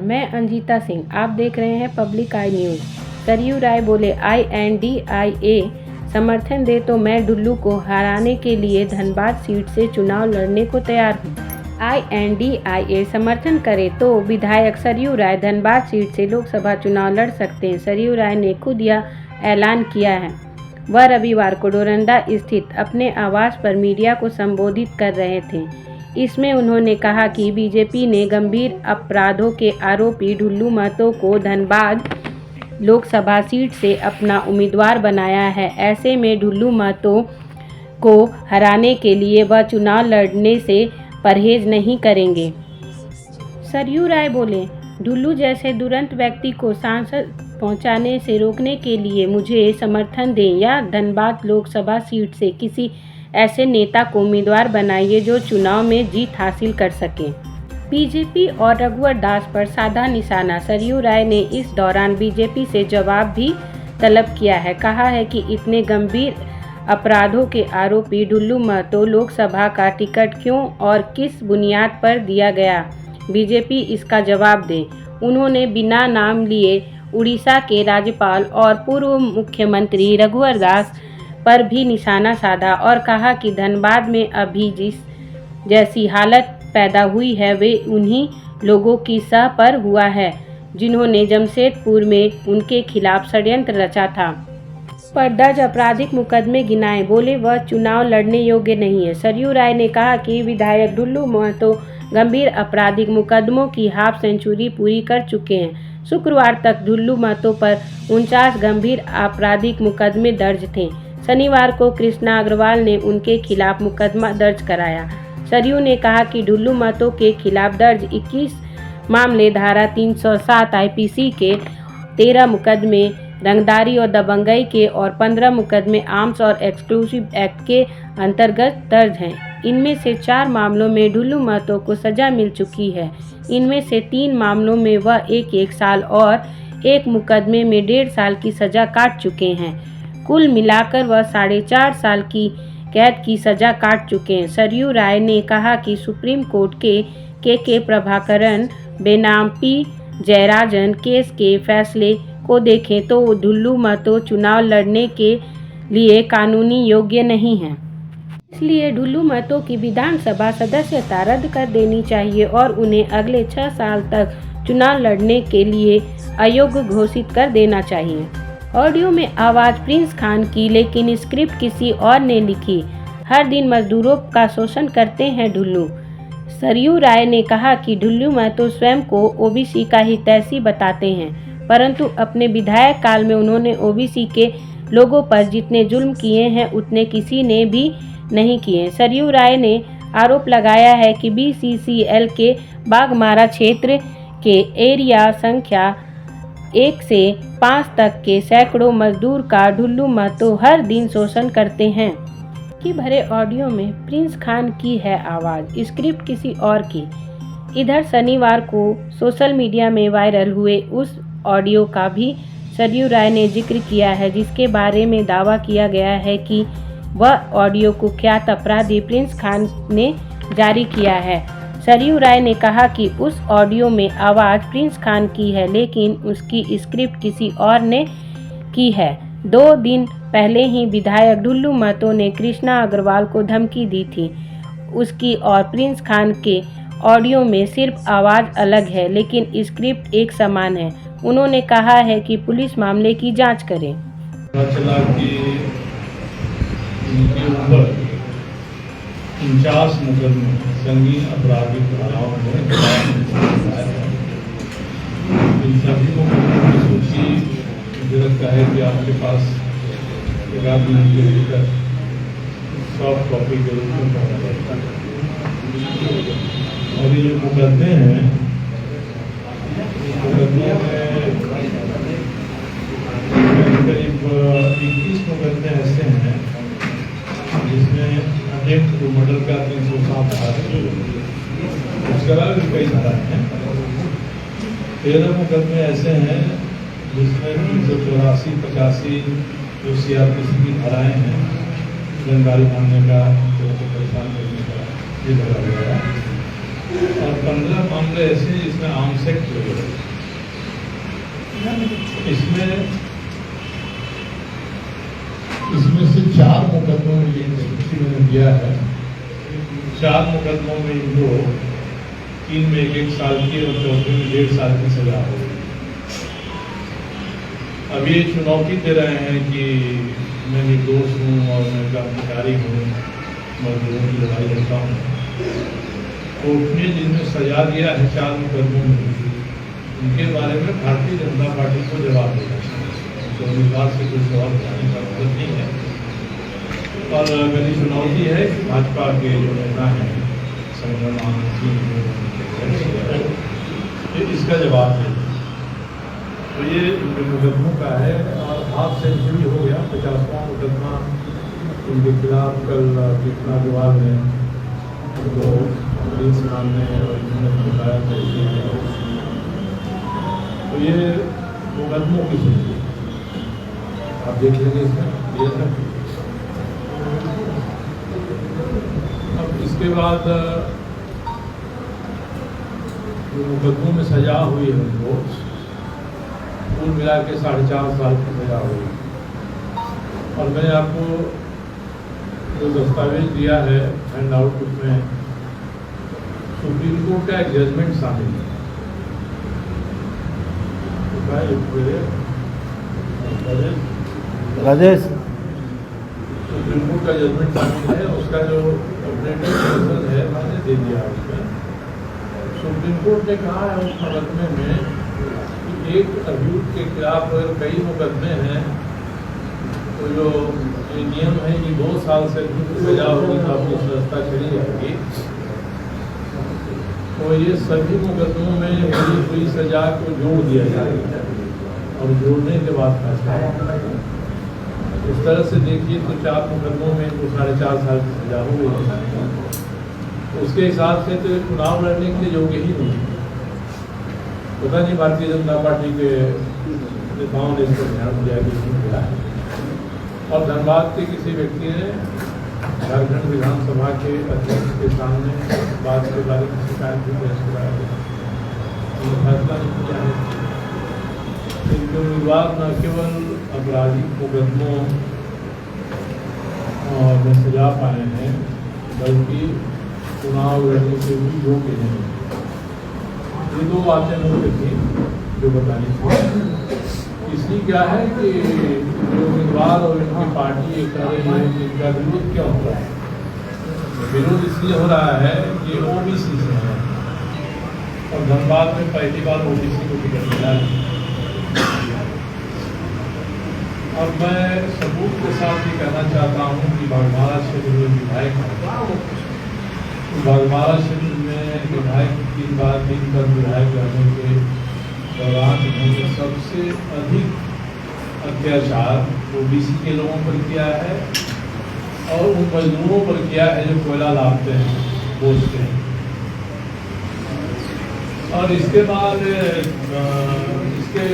मैं अंजिता सिंह, आप देख रहे हैं पब्लिक आई न्यूज़। सरयू राय बोले INDIA समर्थन दे तो मैं डुल्लू को हराने के लिए धनबाद सीट से चुनाव लड़ने को तैयार हूँ। INDIA समर्थन करे तो विधायक सरयू राय धनबाद सीट से लोकसभा चुनाव लड़ सकते हैं। सरयू राय ने खुद यह ऐलान किया है। वह रविवार को डोरंडा स्थित अपने आवास पर मीडिया को संबोधित कर रहे थे। इसमें उन्होंने कहा कि बीजेपी ने गंभीर अपराधों के आरोपी डुल्लू महतो को धनबाद लोकसभा सीट से अपना उम्मीदवार बनाया है। ऐसे में डुल्लू महतो को हराने के लिए वह चुनाव लड़ने से परहेज नहीं करेंगे। सरयू राय बोले, डुल्लू जैसे दुरंत व्यक्ति को सांसद पहुंचाने से रोकने के लिए मुझे समर्थन दें या धनबाद लोकसभा सीट से किसी ऐसे नेता को उम्मीदवार बनाइए जो चुनाव में जीत हासिल कर सके। बीजेपी और रघुवर दास पर साधा निशाना। सरयू राय ने इस दौरान बीजेपी से जवाब भी तलब किया है। कहा है कि इतने गंभीर अपराधों के आरोपी डुल्लू महतो लोकसभा का टिकट क्यों और किस बुनियाद पर दिया गया, बीजेपी इसका जवाब दे। उन्होंने बिना नाम लिए उड़ीसा के राज्यपाल और पूर्व मुख्यमंत्री रघुवर दास पर भी निशाना साधा और कहा कि धनबाद में अभी जिस जैसी हालत पैदा हुई है वे उन्हीं लोगों की सह पर हुआ है जिन्होंने जमशेदपुर में उनके खिलाफ षड्यंत्र रचा था। पर दर्ज आपराधिक मुकदमे गिनाए। बोले वह चुनाव लड़ने योग्य नहीं है। सरयू राय ने कहा कि विधायक डुल्लू महतो गंभीर आपराधिक मुकदमों की हाफ सेंचुरी पूरी कर चुके हैं। शुक्रवार तक डुल्लू महतो पर 49 गंभीर आपराधिक मुकदमे दर्ज थे। शनिवार को कृष्णा अग्रवाल ने उनके खिलाफ मुकदमा दर्ज कराया। सरयू ने कहा कि डुल्लू महतो के खिलाफ दर्ज 21 मामले धारा 307 IPC के, 13 मुकदमे रंगदारी और दबंगई के और 15 मुकदमे आर्म्स और एक्सक्लूसिव एक्ट के अंतर्गत दर्ज हैं। इनमें से 4 मामलों में डुल्लू महतो को सजा मिल चुकी है। इनमें से 3 मामलों में वह 1 साल और 1 मुकदमे में 1.5 साल की सजा काट चुके हैं। कुल मिलाकर वह 4.5 साल की कैद की सजा काट चुके हैं। सरयू राय ने कहा कि सुप्रीम कोर्ट के प्रभाकरन बेनाम P जयराजन केस के फैसले को देखें तो डुल्लू महतो चुनाव लड़ने के लिए कानूनी योग्य नहीं है। इसलिए डुल्लू महतो की विधानसभा सदस्यता रद्द कर देनी चाहिए और उन्हें अगले 6 साल तक चुनाव लड़ने के लिए अयोग्य घोषित कर देना चाहिए। ऑडियो में आवाज़ प्रिंस खान की, लेकिन स्क्रिप्ट किसी और ने लिखी। हर दिन मजदूरों का शोषण करते हैं डुल्लू। सरयू राय ने कहा कि डुल्लू महतो स्वयं को OBC का हितैषी बताते हैं, परंतु अपने विधायक काल में उन्होंने OBC के लोगों पर जितने जुल्म किए हैं उतने किसी ने भी नहीं किए। सरयू राय ने आरोप लगाया है कि BCCL के बाघमारा क्षेत्र के एरिया संख्या 1 से 5 तक के सैकड़ों मजदूर का डुल्लू महतो हर दिन शोषण करते हैं। कि भरे ऑडियो में प्रिंस खान की है आवाज़, स्क्रिप्ट किसी और की। इधर शनिवार को सोशल मीडिया में वायरल हुए उस ऑडियो का भी सरयू राय ने जिक्र किया है जिसके बारे में दावा किया गया है कि वह ऑडियो कुख्यात अपराधी प्रिंस खान ने जारी किया है। सरयू राय ने कहा कि उस ऑडियो में आवाज़ प्रिंस खान की है, लेकिन उसकी स्क्रिप्ट किसी और ने की है। 2 दिन पहले ही विधायक डुल्लू महतो ने कृष्णा अग्रवाल को धमकी दी थी। उसकी और प्रिंस खान के ऑडियो में सिर्फ आवाज़ अलग है, लेकिन स्क्रिप्ट एक समान है। उन्होंने कहा है कि पुलिस मामले की जांच करे। चला कि उनके ऊपर 49 मुकदमे संगीन आपराधिक धाराओं में इन सभी मुकदमों की सूची मुझे लगता है कि आपके पास एक आध दिन के भीतर सॉफ्ट कॉपी के रूप में पहुंच जाता है। और ये जो मुकदमे हैं, मुकदमों में करीब 21 मुकदमे ऐसे हैं जिसमें अटेम्प्ट टू मर्डर का 307 धारा, उसके अलावा भी कई धाराएं हैं। 13 मुकदमे ऐसे हैं जिसमें 384, 85 जो CRPC की धाराएं हैं, जानकारी मांगने का, परेशान करने का, ये धरा गया है। और 15 मामले ऐसे हैं जिसमें आर्म्स एक्ट हुए हैं। इसमें से 4 मुकदमों में ये मैंने दिया है। 4 मुकदमों में इनको 3 में 1 साल की और चौथे में 1.5 साल की सजा हो गई। अब ये चुनौती दे रहे हैं कि मैं निर्दोष हूँ और मैं क्रांतिकारी हूँ, मजदूरों की लड़ाई लड़ता हूँ। कोर्ट ने जिनमें सजा दिया है 4 मुकदमों में, उनके बारे में भारतीय जनता पार्टी को जवाब देना चाहिए। तो उम्मीदवार से कोई सवाल करने का मतलब नहीं है। और मेरी चुनौती है कि भाजपा के जो नेता हैं संग्राम इसका जवाब दें। तो ये इनके मुकदमों का है और हाफ सेंचुरी हो गया। 50वां मुकदमा इनके खिलाफ कल कृष्णा अग्रवाल ने तो पुलिस सामने और इन्होंने बताया था। तो ये मुकदमों की सुनवाई आप देख लेंगे इसमें ये है। अब इसके बाद जो मुकदमों में सजा हुई है उनको कुल मिला के 4.5 साल की सजा हुई। और मैंने आपको जो दस्तावेज दिया है हैंड आउट में सुप्रीम कोर्ट का एक जजमेंट शामिल है। राजेश सुप्रीम कोर्ट का जजमेंट शामिल है। उसका जो अपडेटेड वर्जन है मैंने दे दिया उसमें। सुप्रीम कोर्ट ने कहा है उस मुकदमे में कि एक अभियुक्त के खिलाफ अगर कई मुकदमे हैं तो जो ये नियम है कि 2 साल से सजा होगी तो अपनी संस्था चली जाएगी। तो ये सभी मुकदमों में हुई सजा को जोड़ दिया जाएगा और जोड़ने के बाद फैसला। इस तरह से देखिए तो 4 मुकदमों में तो 4.5 साल की सजा हो गई। उसके हिसाब से तो चुनाव लड़ने के लिए योग्य ही नहीं। पता नहीं भारतीय जनता पार्टी के नेताओं ने इस पर ध्यान दिया कि नहीं दिया है। और धनबाद के किसी व्यक्ति ने झारखंड विधानसभा के अध्यक्ष के सामने बात के बारे में शिकायत भी दर्ज कराया। फैसला नहीं किया है। इनके उम्मीदवार न केवल आपराधिक मुकदमों में सजा पाए हैं बल्कि चुनाव लड़ने के भी योग्य नहीं। ये 2 बातें मुझे थी जो बतानी थी। इसलिए क्या है कि जो उम्मीदवार और इनकी पार्टी ये कह रही है कि इनका विरोध क्या हो रहा है। विरोध इसलिए हो रहा है कि ओबीसी से है और धनबाद में पहली बार ओबीसी को टिकट मिला है। और मैं सबूत के साथ ये कहना चाहता हूँ कि बागमारा क्षेत्र में विधायक बागमारा क्षेत्र में विधायक 3 बार विधायक रहने के दौरान उन्होंने सबसे अधिक अत्याचार ओबीसी के लोगों पर किया है और उन मजदूरों पर किया है जो कोयला लाते हैं बेचते हैं। और इसके बाद इसके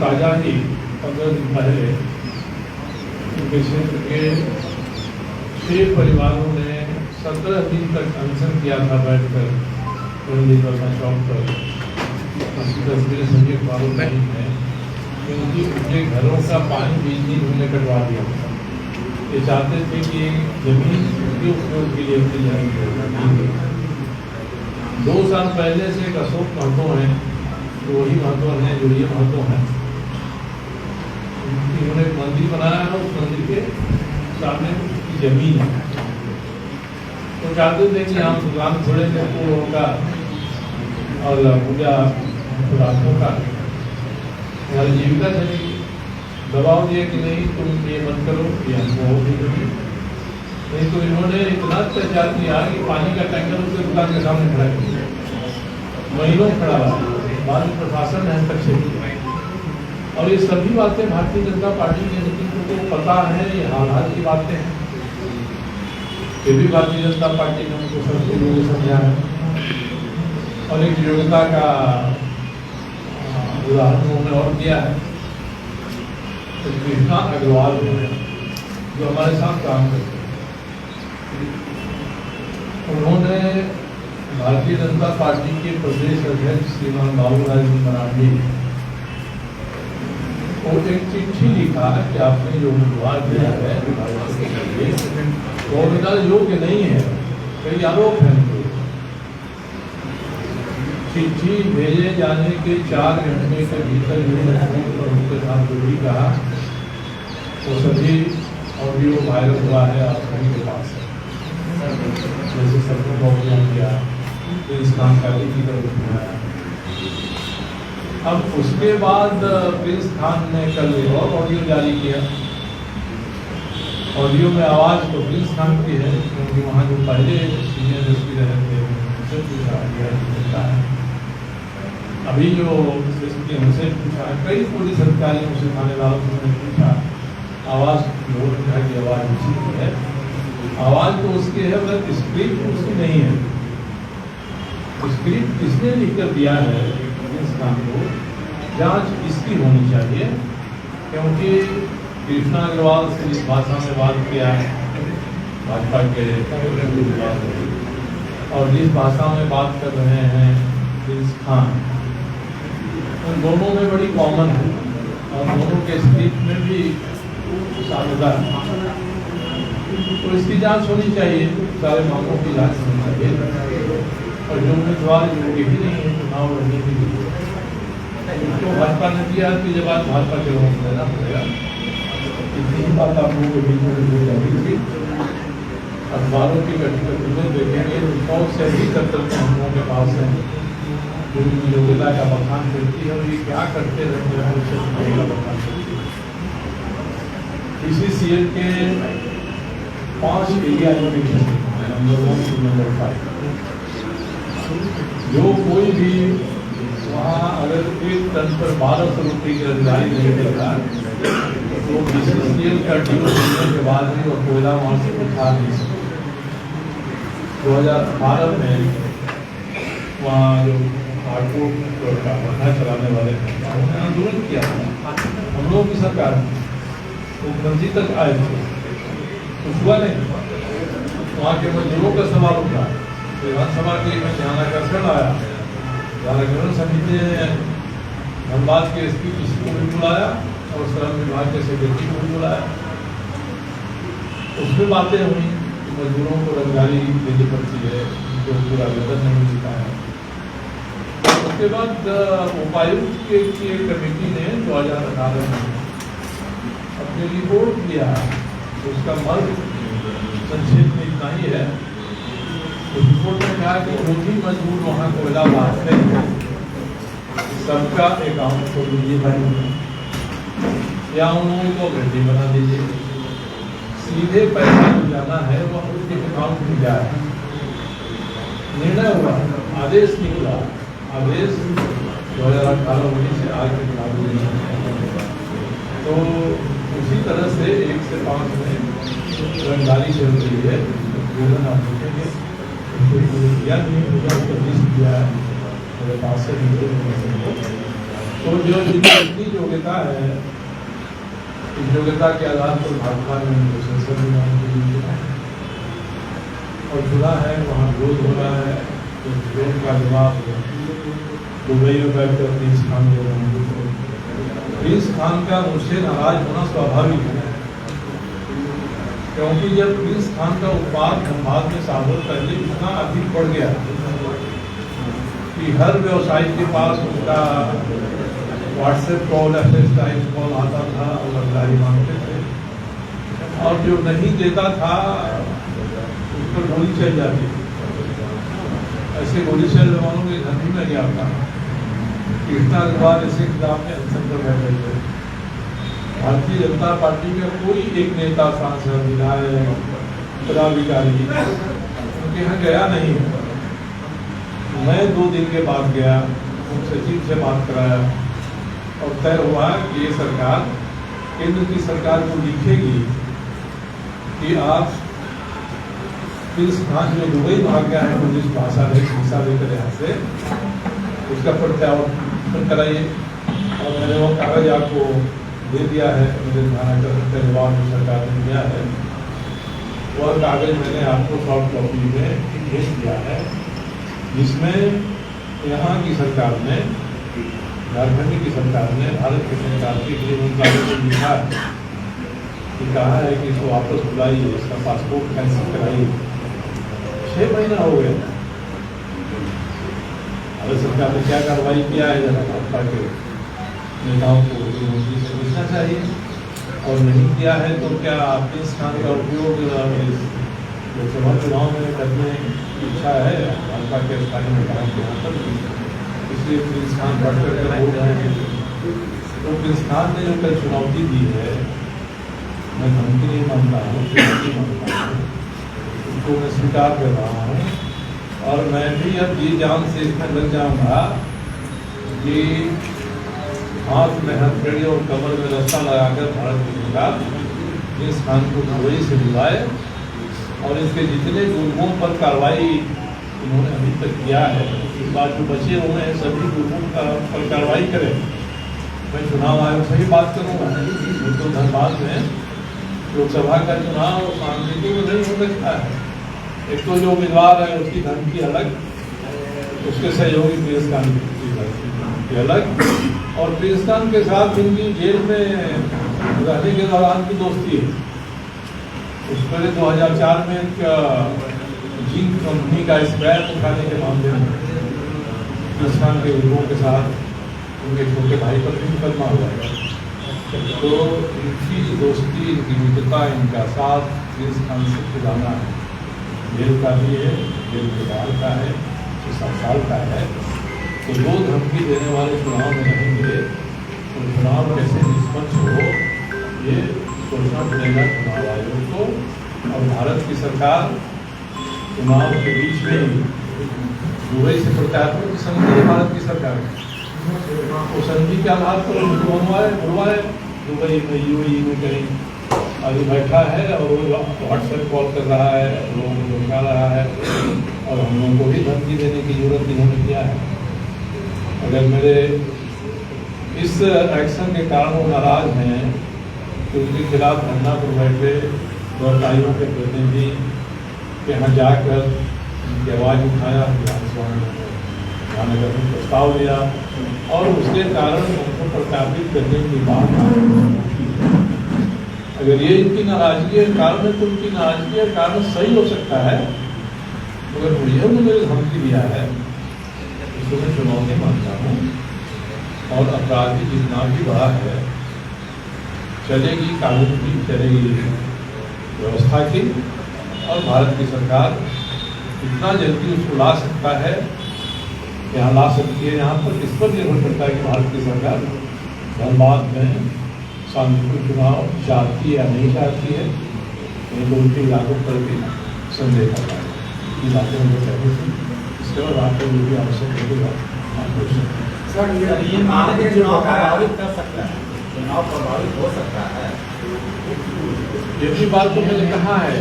ताजा ही 15 दिन पहले उनके क्षेत्र के 6 परिवारों ने 17 दिन तक अनशन किया था बैठकर चौक पर। तस्वीरें सभी अखबारों में ही है क्योंकि उनके घरों का पानी बिजली उन्होंने कटवा दिया था। ये चाहते थे कि जमीन के उपयोग के लिए अपनी जाएगी। 2 साल पहले से एक अशोक महतो हैं, तो वही महतो हैं जो ये महतो हैं। उन्होंने एक मंदिर बनाया है, उस मंदिर के सामने उसकी जमीन है। तो चाहते थे कि हम दुकान खोलेंगे तो होगा और पूजा होगा, हमारी जीविका चलेगी। दबाव दिए कि नहीं तुम ये मत करो, ये हमको नहीं। तो इन्होंने इतना अत्याचार किया कि पानी का टैंकर उसके दुकान के सामने खड़ा कर दिया, महीनों खड़ा रहा। बाद में प्रशासन ने हस्तक्षेप किया। और ये सभी बातें भारतीय जनता पार्टी के नेतृत्व को पता है, ये हाल की बातें हैं। फिर भी भारतीय जनता पार्टी ने उनको सबके लोगों समझा है। और एक योग्यता का उदाहरण उन्होंने और दिया है तो कृष्णा अग्रवाल जो हमारे साथ काम करते हैं। उन्होंने भारतीय जनता पार्टी के प्रदेश अध्यक्ष श्रीमान बाबूलाल मरांडी को एक चिट्ठी लिखा कि आपने जो उम्मीदवार दिया है वो उम्मीदवार योग्य नहीं है, कई आरोप हैं। चिट्ठी भेजे जाने के 4 घंटे के भीतर उनके साथ जो भी कहा वो सभी ऑडियो वायरल हुआ है आप सभी के पास है। जैसे सबको प्रॉब्लम किया प्रिंस खान का की तरफ उठाया। अब उसके बाद प्रिंस खान ने कल एक और ऑडियो जारी किया। ऑडियो में आवाज़ तो प्रिंस खान की है, क्योंकि वहाँ जो पहले सीनियर एसपी रहे थे उनसे पूछा है। अभी जो उनसे पूछा, कई पुलिस अधिकारियों से, थाने वालों से उन्होंने पूछा, आवाज़ लोगों ने की आवाज़ उसी की है, आवाज़ तो उसकी है, मतलब स्क्रिप्ट उसकी नहीं है। स्क्रिप्ट किसने लिख कर दिया है इस काम को, जांच इसकी होनी चाहिए। क्योंकि कृष्णा अग्रवाल से जिस भाषा में बात किया भाजपा के और जिस भाषा में बात कर रहे हैं प्रिंस खान, उन दोनों में बड़ी कॉमन है और दोनों के स्क्रिप्ट में भी साझेदार है। तो इसकी जांच होनी चाहिए, सारे मामलों की जांच होनी चाहिए। और जो उम्मीदवार योग्य भी नहीं है चुनाव लड़ने के लिए, उसको भाजपा ने दिया कि जब आज भाजपा के लोगों को देना पड़ेगा। इतनी ही बात आप लोगों के बीच में हो जाएगी थी। अखबारों की कटिंग देखेंगे तो 100 से भी 70 हम लोगों के पास है जो योग्यता का बखान करती है और ये क्या करते रहते हैं उससे बखान करती है। इसी सीएल के 5 एरिया नंबर 1 to नंबर 5, जो कोई भी वहाँ अगर 1 टन पर 1200 रुपये की अधिकारी नहीं देगा तो BCCL का ड्यू देने के बाद भी वो कोयला वहाँ से उठा नहीं सकते। 2012 में वहाँ जो हार्डकोट का पढ़ना चलाने वाले उन्होंने आंदोलन किया था, हम लोगों की सरकार मुख्यमंत्री तक आए थे, कुछ हुआ नहीं। वहाँ के मजदूरों का सवाल उठा, विधानसभा के में ध्यान आकर्षण आया, ध्यान आकर्षण समिति ने धनबाद के एसपी किसी को भी बुलाया और श्रम विभाग के सेक्रेटरी को भी बुलाया। उसमें बातें हुई कि मजदूरों को रोजगारी देनी पड़ती है, उनको पूरा वेतन नहीं मिलता है। उसके बाद उपायुक्त की एक कमेटी ने 2018 में अपनी रिपोर्ट दिया, उसका मर्म संक्षेप में इतना ही है। उस रिपोर्ट में कहा कि जो भी मजदूर वहाँ कोयला लाते हैं सबका अकाउंट खोल दीजिए भाई, या उन्होंने को घंटी बना दीजिए, सीधे पैसा जो जाना है वह उसके अकाउंट में जाए। निर्णय हुआ, आदेश निकला, आदेश 2018-19 से आज तक लागू नहीं है। तो उसी तरह से 1 से 5 में रंगदारी चल रही है। आप देखेंगे दिया नहीं होगा, उसका लिस्ट दिया है मेरे पास से। तो जो जितनी योग्यता है, इस योग्यता के आधार पर भाजपा ने संसद में और चुना है, वहाँ विरोध हो रहा है। तो विरोध का जवाब दुबई में बैठकर प्रिंस खान को, प्रिंस खान का मुझसे नाराज होना स्वाभाविक है, क्योंकि जब प्रिंस खान का उत्पाद धनबाद में सालों पहले इतना अधिक बढ़ गया कि हर व्यवसायी के पास उसका व्हाट्सएप कॉल, FaceTime कॉल आता था और अधिकारी मांगते थे, और जो नहीं देता था उस पर गोली चल जाती थी। ऐसे गोली चलने वालों के घर भी में गया था। कृष्णा अग्रवाल ऐसे खिलाफ में अनशन पर बैठे थे। भारतीय जनता पार्टी का कोई एक नेता, सांसद, विधायक, पदाधिकारी उनके यहाँ गया नहीं। मैं 2 दिन के बाद गया, मुख्य सचिव से बात कराया और तय हुआ कि ये सरकार केंद्र की सरकार को लिखेगी कि आप प्रिंस खान जो दुबई भाग गया है पुलिस भाषा वीसा लेकर यहाँ से, उसका प्रत्यावर्तन कराइए। और मैंने वो कागज आपको दे दिया है, मेरे जवाब सरकार ने दिया है। वह कागज मैंने आपको सॉफ्ट कॉपी में भेज दिया है, जिसमें यहाँ की सरकार ने, झारखंड की सरकार ने भारत की सरकार के गृह मंत्रालय को लिखा है कि कहा है कि इसको वापस बुलाइए, इसका पासपोर्ट कैंसिल कराइए। 6 महीना हो गया। भारत सरकार ने क्या कार्रवाई किया है, जरा भाजपा के नेताओं को गृहमंत्री से पूछना चाहिए, और नहीं किया है तो क्या आपके स्थान का उपयोग लोकसभा चुनाव में करने की इच्छा है भाजपा के स्थानीय नेताओं के यहाँ पर, इसलिए प्रिंस खान बढ़ कर बोल रहे हैं। तो प्रिंस खान ने जो कल चुनौती दी है, मैं धमकी नहीं मानता हूँ, चुनौती मानता हूँ, उसको मैं स्वीकार कर रहा हूँ, और मैं भी अब ये जान से इसमें लग जाऊँगा कि हाथ में हथकड़ी और कमर में रस्सा लगाकर भारत की सरकार प्रिंस खान को दुबई से बुलाए, और इसके जितने गुर्गों पर कार्रवाई उन्होंने अभी तक किया है, इस बात जो बचे हुए हैं सभी गुर्गों पर कार्रवाई करें। मैं चुनाव आयोग से ही बात करूँगा। तो धनबाद में लोकसभा का चुनाव शांति में नहीं हो सकता है। एक तो जो उम्मीदवार है उसकी धमकी अलग, उसके सहयोगी प्रिंस खान की अलग, और प्रिंस खान के साथ इनकी जेल में रहने के दौरान की दोस्ती है। उस पहले 2004 में जिंक कंपनी का स्क्रैप उठाने के मामले में प्रिंस खान के लोगों के साथ उनके छोटे भाई पर भी मुकदमा हुआ है। तो इनकी दोस्ती, इनकी मित्रता, इनका साथ प्रिंस खान से खिलाना है। जेल का भी है, जेल के बाहर का है, 7 साल का है। तो जो धमकी देने वाले चुनाव में रहेंगे तो चुनाव कैसे निष्पक्ष हो, ये सोचना पड़ेगा चुनाव आयोग को। और भारत की सरकार चुनाव के बीच में दुबई से प्रत्यार्पण संधि है भारत की सरकार, वो संधि के आधार पर बुलवाए दुबई में, यूएई में कहीं अभी बैठा है, और वो व्हाट्सएप कॉल कर रहा है, लोगों को दिखा रहा है, और हम लोगों को भी धमकी देने की जरूरत इन्होंने किया है। अगर मेरे इस एक्शन के कारण वो नाराज हैं तो उनके खिलाफ धरना पर बैठे व्यवसायियों के प्रतिनिधि के यहाँ जाकर उनकी आवाज़ उठाया, विधानसभा में महानगर में प्रस्ताव लिया, और उसके कारण उनको प्रत्यापित करने की बात की। अगर ये इनकी नाराजगी के कारण है तो उनकी नाराजगी का कारण सही हो सकता है, मगर मुझे उन्होंने धमकी दिया है, इसको मैं चुनौती मानता हूँ। और अपराधी जितना भी बड़ा है, चलेगी कानून की, चलेगी व्यवस्था की, और भारत की सरकार इतना जल्दी उसको ला सकता है, यहाँ ला सकती है। यहाँ पर किस पर निर्भर करता है कि भारत की सरकार धनबाद में शांतिपूर्ण चुनाव चाहती है या नहीं चाहती है। ये तो उनके इलाकों पर भी संदेह करता है, इलाकों में कहते थे। इसके बाद आपको जो भी आवश्यक होगा सर, ये मामले चुनाव प्रभावित कर सकता है, चुनाव प्रभावित हो सकता है। ये भी बात तो मैंने कहा है।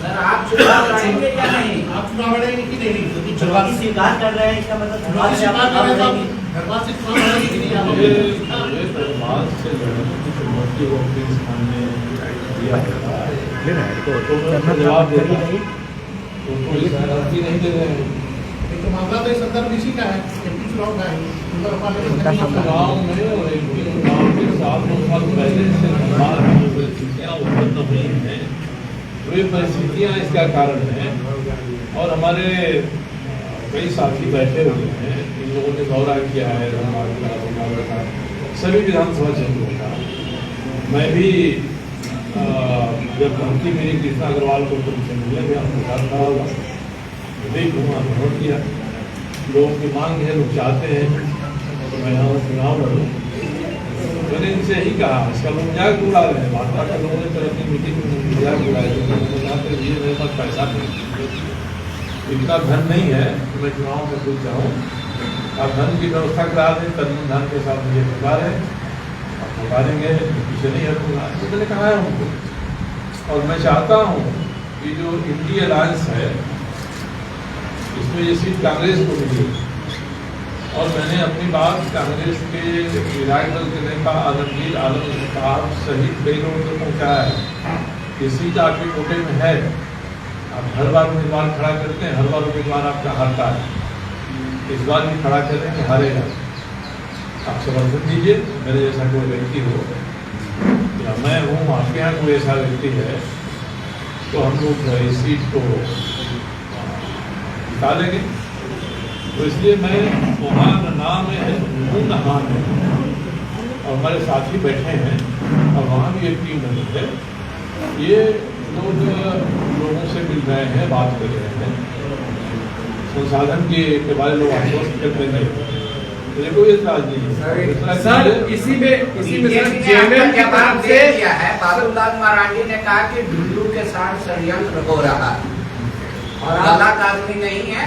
सर, आप चुनाव लड़ेंगे या नहीं? आप चुनाव लड़ेंगे कि नहीं? क्योंकि चुनाव स्वीकार कर रहे हैं, इसका मतलब चुनाव स्वीकार कर रहे हैं, धनबाद से चुनाव लड़ेंगे कि नहीं? आप ये धनबाद से लड़ने की चुनौती को प्रिंस खान ने दिया तो जवाब दे रहा है, उनको इस गारंटी नहीं दे रहे हैं। तो मामला तो संदर्भ इसी का है, एमपी चुनाव का है। चुनाव में और एमपी चुनाव के 7-9 साल पहले से धनबाद में जो परिस्थितियाँ उत्पन्न हुई हैं, वे परिस्थितियाँ इसका कारण हैं। और हमारे कई साथी बैठे हुए हैं, इन लोगों ने दौरा किया है धनबाद का, सभी विधानसभा क्षेत्रों का। मैं भी जब धमकी मेरी कृष्णा अग्रवाल को तुमसे मिलने गया, उनके साथ खड़ा हुआ, भी घूमा भ्रमण किया। लोगों की मांग है, लोग चाहते हैं तो मैं यहाँ चुनाव लड़ूँ। मैंने इनसे ही कहा, इसका लोग मजाक उड़ा रहे हैं। भाजपा के लोगों ने तरह की मीटिंग में मजाक उड़ाया, ये मेरे पास पैसा नहीं, इतना धन नहीं है कि मैं चुनाव में कुछ जाऊँ। आप धन की व्यवस्था करा दें, तरुण धन के साथ मुझे पुकार है, आप पुकारेंगे, पीछे नहीं हटूंगा। तो मैंने कहा है उनको। और मैं चाहता हूँ कि जो इंडिया अलायंस है, इसमें ये सीट कांग्रेस को मिली, और मैंने अपनी बात कांग्रेस के विधायक दल के नेता आलमगीर आलम साहब सहित कई लोगों तक पहुँचाया है ये सीट आपके कोटे में है, आप हर बार उम्मीदवार खड़ा करते हैं, हर बार उम्मीदवार आपका हारता है, इस बार भी खड़ा कर रहे हैं कि हारेगा। आप समर्थन दीजिए, मेरे जैसा कोई व्यक्ति हो या मैं हूँ, आपके यहाँ कोई ऐसा व्यक्ति है तो हम लोग इस सीट को जिता लेंगे। तो इसलिए मैं वहाँ नाम है नहान है और हमारे साथी बैठे हैं और वहाँ भी एक टीम बनी है। ये लोग लोगों से मिल रहे हैं, बात कर रहे हैं, संसाधन के बारे में आश्वस्त कर देंगे, मुझे कोई एतराज नहीं है। सर इसी में जवाब दे दिया है। बाबूलाल मरांडी ने कहा कि ढुल्लू के साथ षड्यंत्र हो रहा है और गलत आदमी नहीं है,